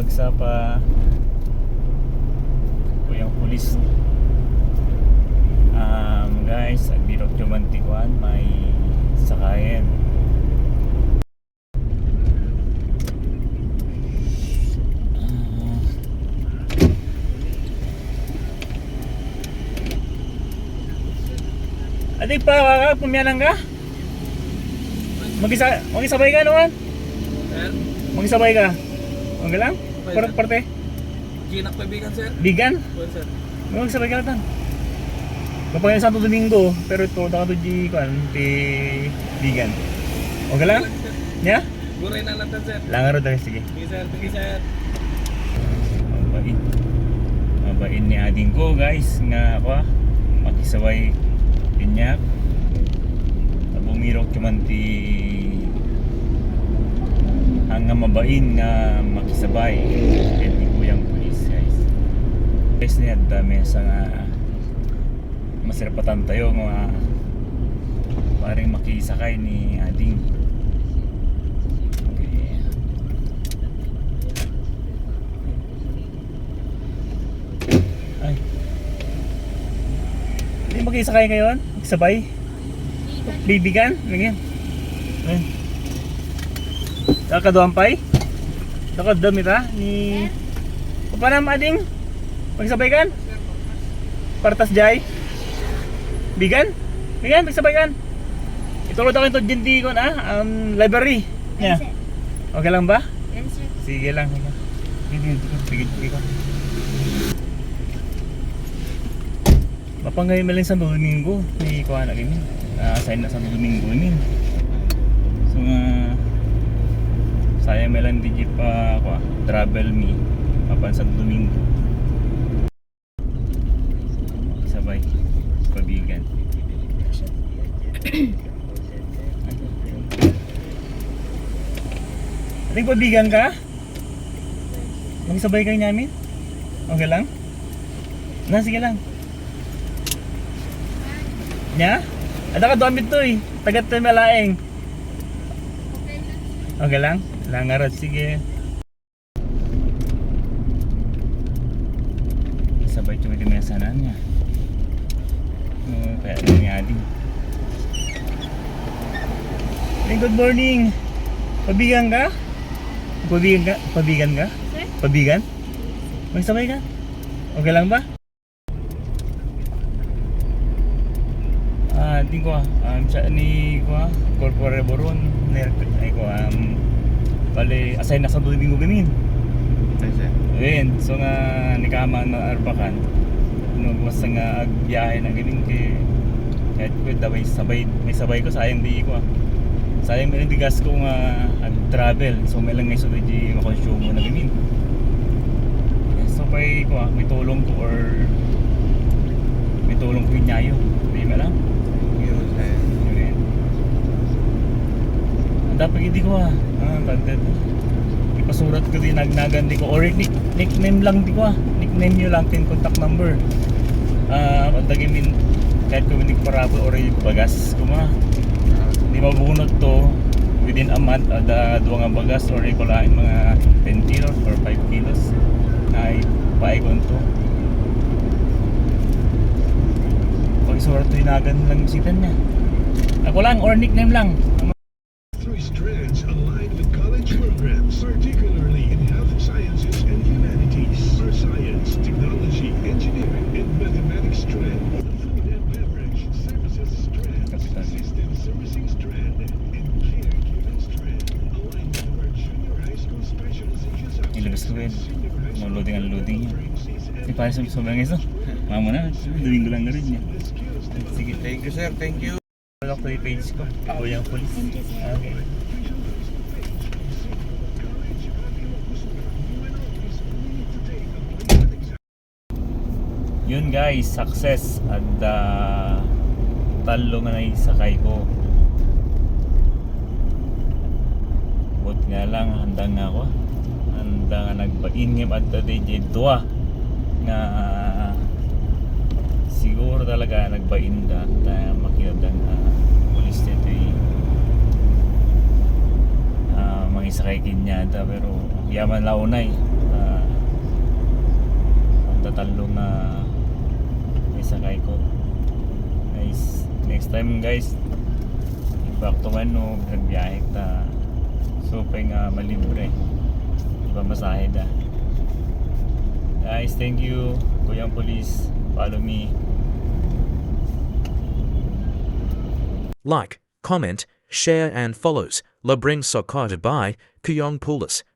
Agsapa po yung pulis. Guys, Agbirok Tikuan may sakayan. Adik pa kakak, pumiyanan ka? Magisabay ka naman? Sir? Magisabay ka? Okay lang? Okay, sir. Parte? Ginak kaibigan, sir? Bigan? Well, sir. Magisabay ka lang. Kapag yung Santo Domingo, pero ito, dakato di kan, ti Bigan. Okay lang? Sir. Nya? Guray na lang, sir. Langaro tayo, sige. Sige, sir. Sige, sir. Mabain. Mabain ni ading ko, guys. Nga ako, makisabay pinyak. Bumirok cuman ti hanggang mabain nga makisabay and di kuyang pulis, guys. Guys, niya dami sa nga masirapatan tayo mga paring makisakay ni ading. Okay. Ay, hindi makisakay ngayon? Magsabay? Bibigan? Lagyan. Ayun. Kakaduan pa'y? Kakadamit ha? Ni... Papanam ading? Magsabay kan? Partas jay? Bigan? Bigan, magsabay kan? Itulod ako ito dyan di ko na library. Yeah. Okay lang ba? Yes, sir. Sige lang. Sige ko. Mapangay maling sa Domingo. May kuha na ganyan. Assign na sa Domingo ni. So nga saya melan di pa ako travel me papan sa Domingo. Sabay pabigan. Ating pabigan ka? Magsabay kayo namin? Okay lang? Sige lang. Nya? Ada ka damit to eh. Tagat tayo malaeng. Okay lang? Langarot, sige. Sabay cuma di mesanan niya. Kaya ano niya ading. Hey, good morning. Pabigan ka? Pabigan ka? Pabigan ka? Sir? Pabigan? Magsabay ka? Okay lang ba? Ting ko siya ni ko corporate boron ay ko bali assign na sa Domingo gamin. Ayun, so nga nikama na arbakan. Nagwas nga agbiyahe na gamin kay kahit ko daway sabay may sabay ko sayang di ko. Sayang may di gas ko nga ag-travel. So may lang ngay so di makonsumo na gamin. So pay ko may tulong ko or may tulong ko inyayo. Di ba lang? Dapat hindi ko content. Ipasurat ko din nagnagan di ko or nickname lang di ko nickname nyo lang tin contact number. Pagdagimin kahit ko hindi parabo or bagas ko hindi mabunod to within a month ada duwa nga bagas or ikulain mga 10 kilos or 5 kilos na ipaikon to. Pag isurat to hinagan lang isitan niya. Ako lang or nickname lang. Strands aligned with college programs, particularly in health sciences and humanities, or science, technology, engineering, and mathematics strand, food and beverage services strand, system servicing strand, and caregiving strand, aligned with our junior high school specializations of Ilabas ko yun. senior high school Loading ang loading niya. offerings and Di pa sobrang iso. Mama na, Domingo lang na rin niya. Sige, Thank you, sir. Thank you. lock ko yung page ko. Ako yung police. Thank you, sir. Okay. Yun guys, success at talo nga na sakay ko. But nga lang, handa nga ako. Handa nga nagpa-ingim at DJ Dua nga siguro talaga nagpa-inda at makinabdang police dito mangisakay kinyada pero yaman launay sa talong na may sakay ko. Guys, next time guys, back to Mannog, nagbiyahe ta. So, nga malibre. Diba masahe da. Guys, thank you. Kuyang Police, follow me. Like, comment, share and follows Labring Sokata by Kuyong Pulis.